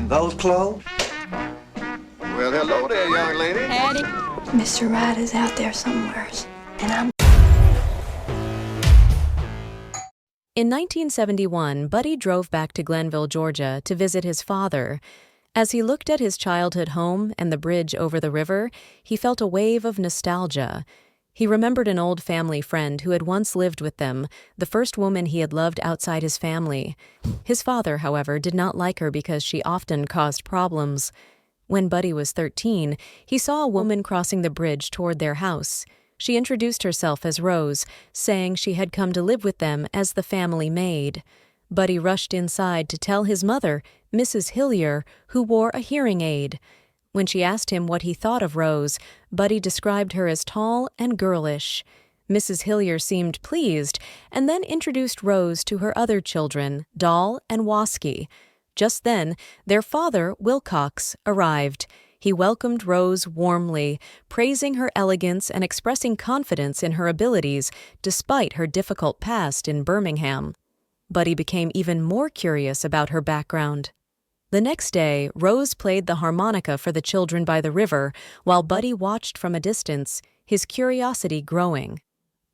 In those clothes? Well, hello there, young lady. Daddy. Mr. Right is out there somewheres, and I'm... In 1971, Buddy drove back to Glenville, Georgia, to visit his father. As he looked at his childhood home and the bridge over the river, he felt a wave of nostalgia. He remembered an old family friend who had once lived with them, the first woman he had loved outside his family. His father, however, did not like her because she often caused problems. When Buddy was 13, he saw a woman crossing the bridge toward their house. She introduced herself as Rose, saying she had come to live with them as the family maid. Buddy rushed inside to tell his mother, Mrs. Hillier, who wore a hearing aid. When she asked him what he thought of Rose, Buddy described her as tall and girlish. Mrs. Hillier seemed pleased and then introduced Rose to her other children, Doll and Wasky. Just then, their father, Wilcox, arrived. He welcomed Rose warmly, praising her elegance and expressing confidence in her abilities despite her difficult past in Birmingham. Buddy became even more curious about her background. The next day, Rose played the harmonica for the children by the river, while Buddy watched from a distance, his curiosity growing.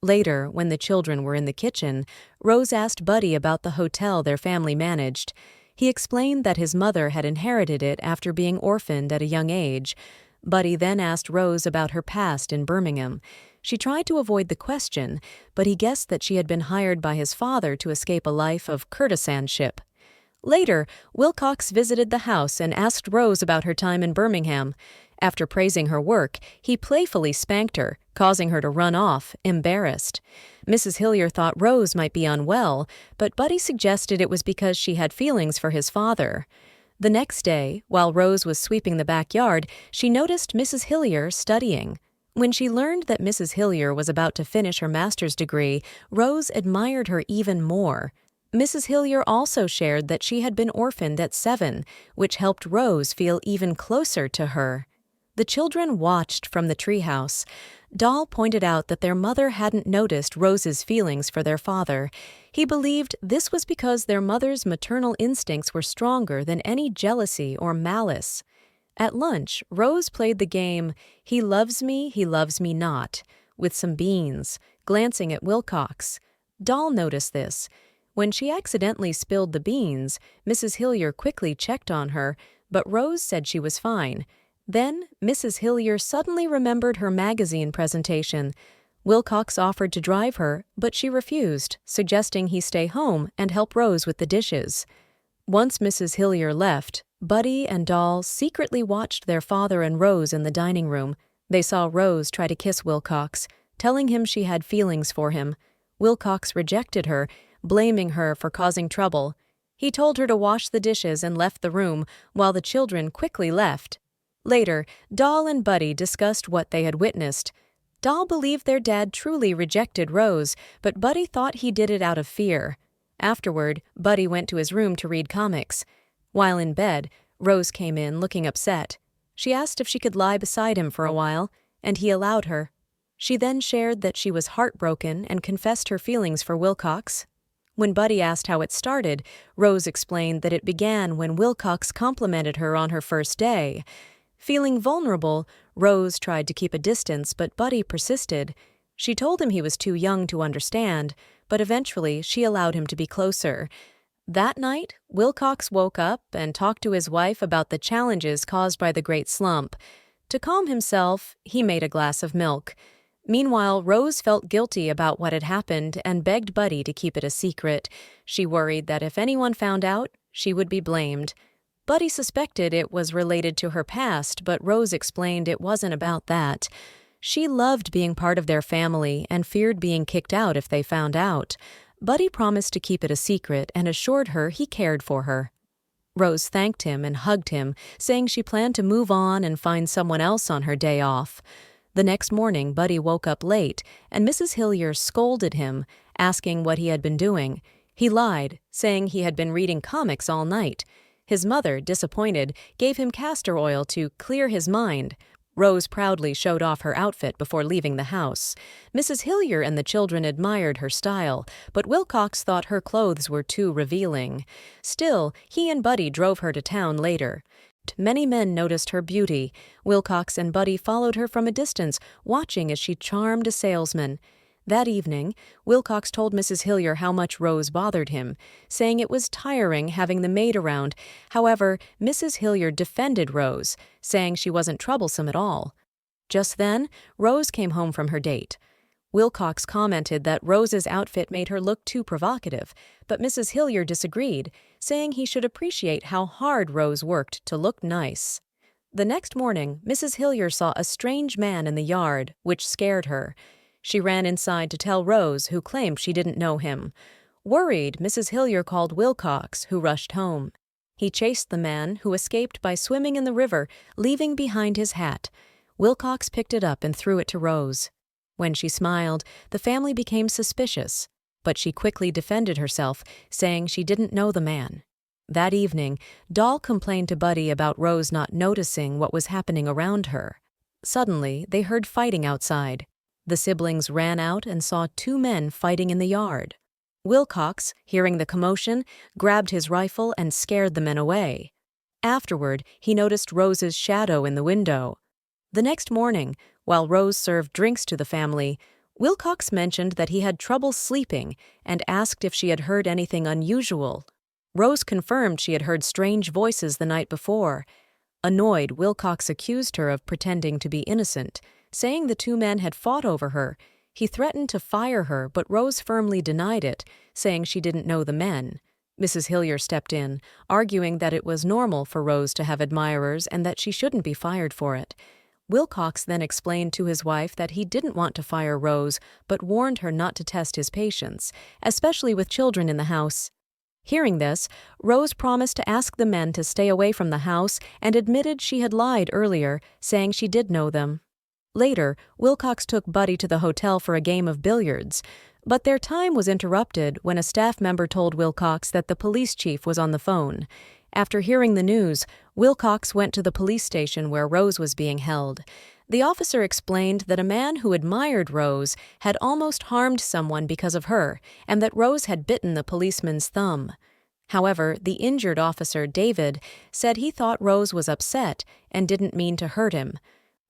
Later, when the children were in the kitchen, Rose asked Buddy about the hotel their family managed. He explained that his mother had inherited it after being orphaned at a young age. Buddy then asked Rose about her past in Birmingham. She tried to avoid the question, but he guessed that she had been hired by his father to escape a life of courtesanship. Later, Wilcox visited the house and asked Rose about her time in Birmingham. After praising her work, he playfully spanked her, causing her to run off, embarrassed. Mrs. Hillier thought Rose might be unwell, but Buddy suggested it was because she had feelings for his father. The next day, while Rose was sweeping the backyard, she noticed Mrs. Hillier studying. When she learned that Mrs. Hillier was about to finish her master's degree, Rose admired her even more. Mrs. Hillier also shared that she had been orphaned at 7, which helped Rose feel even closer to her. The children watched from the treehouse. Doll pointed out that their mother hadn't noticed Rose's feelings for their father. He believed this was because their mother's maternal instincts were stronger than any jealousy or malice. At lunch, Rose played the game, He Loves Me Not, with some beans, glancing at Wilcox. Doll noticed this. When she accidentally spilled the beans, Mrs. Hillier quickly checked on her, but Rose said she was fine. Then, Mrs. Hillier suddenly remembered her magazine presentation. Wilcox offered to drive her, but she refused, suggesting he stay home and help Rose with the dishes. Once Mrs. Hillier left, Buddy and Doll secretly watched their father and Rose in the dining room. They saw Rose try to kiss Wilcox, telling him she had feelings for him. Wilcox rejected her, blaming her for causing trouble. He told her to wash the dishes and left the room, while the children quickly left. Later, Doll and Buddy discussed what they had witnessed. Doll believed their dad truly rejected Rose, but Buddy thought he did it out of fear. Afterward, Buddy went to his room to read comics. While in bed, Rose came in looking upset. She asked if she could lie beside him for a while, and he allowed her. She then shared that she was heartbroken and confessed her feelings for Wilcox. When Buddy asked how it started, Rose explained that it began when Wilcox complimented her on her first day. Feeling vulnerable, Rose tried to keep a distance, but Buddy persisted. She told him he was too young to understand, but eventually she allowed him to be closer. That night, Wilcox woke up and talked to his wife about the challenges caused by the Great Slump. To calm himself, he made a glass of milk. Meanwhile, Rose felt guilty about what had happened and begged Buddy to keep it a secret. She worried that if anyone found out, she would be blamed. Buddy suspected it was related to her past, but Rose explained it wasn't about that. She loved being part of their family and feared being kicked out if they found out. Buddy promised to keep it a secret and assured her he cared for her. Rose thanked him and hugged him, saying she planned to move on and find someone else on her day off. The next morning, Buddy woke up late, and Mrs. Hillier scolded him, asking what he had been doing. He lied, saying he had been reading comics all night. His mother, disappointed, gave him castor oil to clear his mind. Rose proudly showed off her outfit before leaving the house. Mrs. Hillier and the children admired her style, but Wilcox thought her clothes were too revealing. Still, he and Buddy drove her to town later. Many men noticed her beauty. Wilcox and Buddy followed her from a distance, watching as she charmed a salesman. That evening, Wilcox told Mrs. Hillier how much Rose bothered him, saying it was tiring having the maid around. However, Mrs. Hillier defended Rose, saying she wasn't troublesome at all. Just then, Rose came home from her date. Wilcox commented that Rose's outfit made her look too provocative, but Mrs. Hillier disagreed, saying he should appreciate how hard Rose worked to look nice. The next morning, Mrs. Hillier saw a strange man in the yard, which scared her. She ran inside to tell Rose, who claimed she didn't know him. Worried, Mrs. Hillier called Wilcox, who rushed home. He chased the man, who escaped by swimming in the river, leaving behind his hat. Wilcox picked it up and threw it to Rose. When she smiled, the family became suspicious, but she quickly defended herself, saying she didn't know the man. That evening, Doll complained to Buddy about Rose not noticing what was happening around her. Suddenly, they heard fighting outside. The siblings ran out and saw two men fighting in the yard. Wilcox, hearing the commotion, grabbed his rifle and scared the men away. Afterward, he noticed Rose's shadow in the window. The next morning, while Rose served drinks to the family, Wilcox mentioned that he had trouble sleeping and asked if she had heard anything unusual. Rose confirmed she had heard strange voices the night before. Annoyed, Wilcox accused her of pretending to be innocent, saying the two men had fought over her. He threatened to fire her, but Rose firmly denied it, saying she didn't know the men. Mrs. Hillier stepped in, arguing that it was normal for Rose to have admirers and that she shouldn't be fired for it. Wilcox then explained to his wife that he didn't want to fire Rose, but warned her not to test his patience, especially with children in the house. Hearing this, Rose promised to ask the men to stay away from the house and admitted she had lied earlier, saying she did know them. Later, Wilcox took Buddy to the hotel for a game of billiards, but their time was interrupted when a staff member told Wilcox that the police chief was on the phone. After hearing the news, Wilcox went to the police station where Rose was being held. The officer explained that a man who admired Rose had almost harmed someone because of her, and that Rose had bitten the policeman's thumb. However, the injured officer, David, said he thought Rose was upset and didn't mean to hurt him.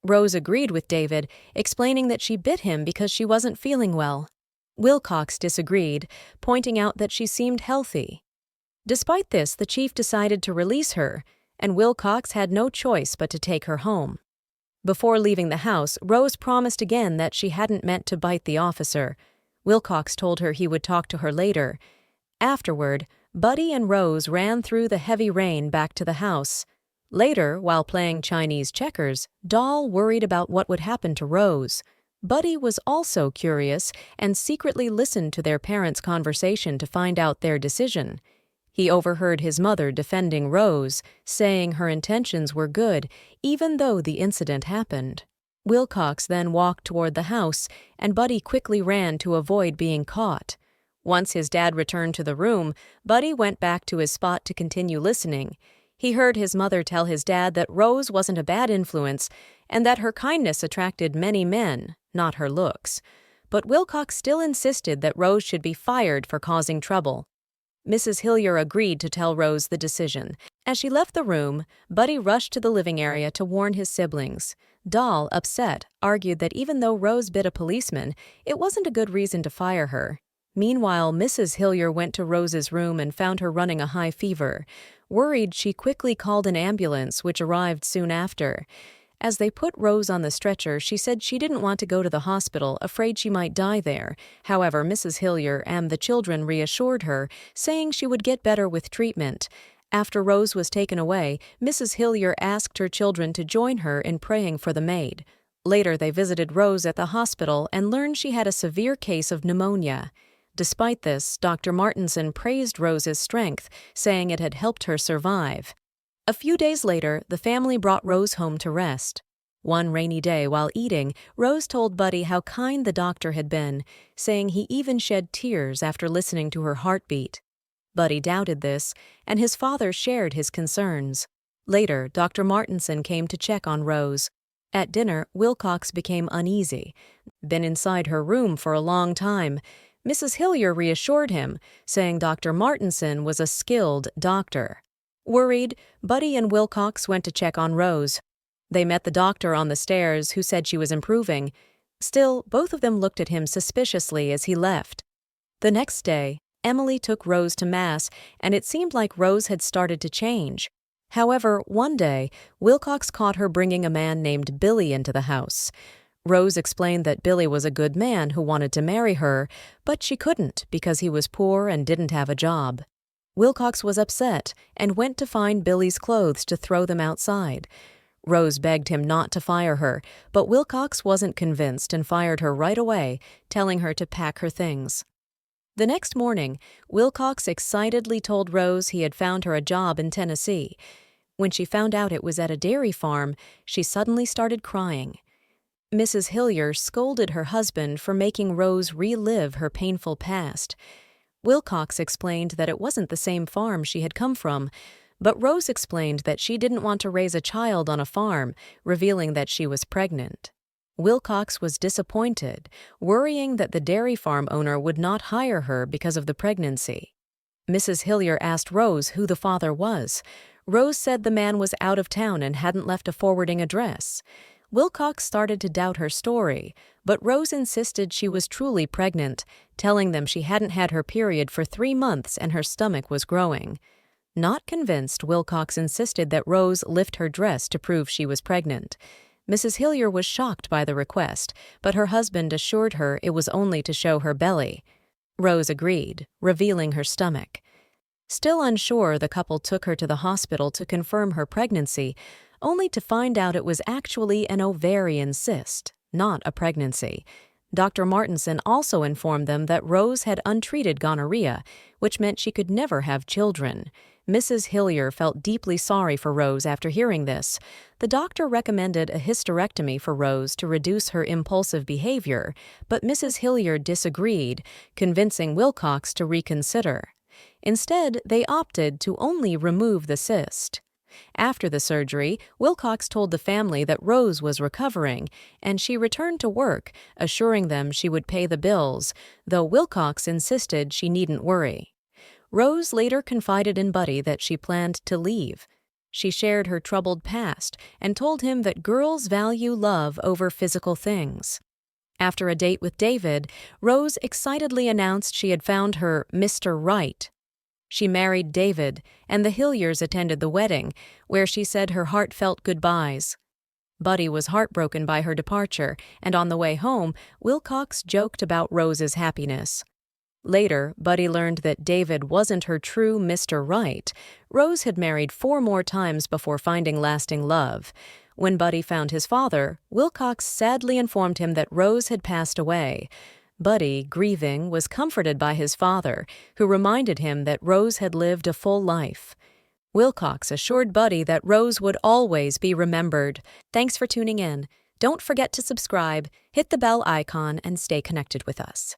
Rose agreed with David, explaining that she bit him because she wasn't feeling well. Wilcox disagreed, pointing out that she seemed healthy. Despite this, the chief decided to release her, and Wilcox had no choice but to take her home. Before leaving the house, Rose promised again that she hadn't meant to bite the officer. Wilcox told her he would talk to her later. Afterward, Buddy and Rose ran through the heavy rain back to the house. Later, while playing Chinese checkers, Doll worried about what would happen to Rose. Buddy was also curious and secretly listened to their parents' conversation to find out their decision. He overheard his mother defending Rose, saying her intentions were good, even though the incident happened. Wilcox then walked toward the house, and Buddy quickly ran to avoid being caught. Once his dad returned to the room, Buddy went back to his spot to continue listening. He heard his mother tell his dad that Rose wasn't a bad influence and that her kindness attracted many men, not her looks. But Wilcox still insisted that Rose should be fired for causing trouble. Mrs. Hillier agreed to tell Rose the decision. As she left the room, Buddy rushed to the living area to warn his siblings. Doll, upset, argued that even though Rose bit a policeman, it wasn't a good reason to fire her. Meanwhile, Mrs. Hillier went to Rose's room and found her running a high fever. Worried, she quickly called an ambulance, which arrived soon after. As they put Rose on the stretcher, she said she didn't want to go to the hospital, afraid she might die there. However, Mrs. Hillier and the children reassured her, saying she would get better with treatment. After Rose was taken away, Mrs. Hillier asked her children to join her in praying for the maid. Later, they visited Rose at the hospital and learned she had a severe case of pneumonia. Despite this, Dr. Martinson praised Rose's strength, saying it had helped her survive. A few days later, the family brought Rose home to rest. One rainy day while eating, Rose told Buddy how kind the doctor had been, saying he even shed tears after listening to her heartbeat. Buddy doubted this, and his father shared his concerns. Later, Dr. Martinson came to check on Rose. At dinner, Wilcox became uneasy. Been inside her room for a long time. Mrs. Hillier reassured him, saying Dr. Martinson was a skilled doctor. Worried, Buddy and Wilcox went to check on Rose. They met the doctor on the stairs, who said she was improving. Still, both of them looked at him suspiciously as he left. The next day, Emily took Rose to Mass, and it seemed like Rose had started to change. However, one day, Wilcox caught her bringing a man named Billy into the house. Rose explained that Billy was a good man who wanted to marry her, but she couldn't because he was poor and didn't have a job. Wilcox was upset and went to find Billy's clothes to throw them outside. Rose begged him not to fire her, but Wilcox wasn't convinced and fired her right away, telling her to pack her things. The next morning, Wilcox excitedly told Rose he had found her a job in Tennessee. When she found out it was at a dairy farm, she suddenly started crying. Mrs. Hillier scolded her husband for making Rose relive her painful past. Wilcox explained that it wasn't the same farm she had come from, but Rose explained that she didn't want to raise a child on a farm, revealing that she was pregnant. Wilcox was disappointed, worrying that the dairy farm owner would not hire her because of the pregnancy. Mrs. Hillier asked Rose who the father was. Rose said the man was out of town and hadn't left a forwarding address. Wilcox started to doubt her story, but Rose insisted she was truly pregnant, telling them she hadn't had her period for 3 months and her stomach was growing. Not convinced, Wilcox insisted that Rose lift her dress to prove she was pregnant. Mrs. Hillier was shocked by the request, but her husband assured her it was only to show her belly. Rose agreed, revealing her stomach. Still unsure, the couple took her to the hospital to confirm her pregnancy, only to find out it was actually an ovarian cyst, not a pregnancy. Dr. Martinson also informed them that Rose had untreated gonorrhea, which meant she could never have children. Mrs. Hillier felt deeply sorry for Rose after hearing this. The doctor recommended a hysterectomy for Rose to reduce her impulsive behavior, but Mrs. Hillier disagreed, convincing Wilcox to reconsider. Instead, they opted to only remove the cyst. After the surgery, Wilcox told the family that Rose was recovering, and she returned to work, assuring them she would pay the bills, though Wilcox insisted she needn't worry. Rose later confided in Buddy that she planned to leave. She shared her troubled past and told him that girls value love over physical things. After a date with David, Rose excitedly announced she had found her Mr. Right. She married David, and the Hilliers attended the wedding, where she said her heartfelt goodbyes. Buddy was heartbroken by her departure, and on the way home, Wilcox joked about Rose's happiness. Later, Buddy learned that David wasn't her true Mr. Right. Rose had married 4 more times before finding lasting love. When Buddy found his father, Wilcox sadly informed him that Rose had passed away. Buddy, grieving, was comforted by his father, who reminded him that Rose had lived a full life. Wilcox assured Buddy that Rose would always be remembered. Thanks for tuning in. Don't forget to subscribe, hit the bell icon, and stay connected with us.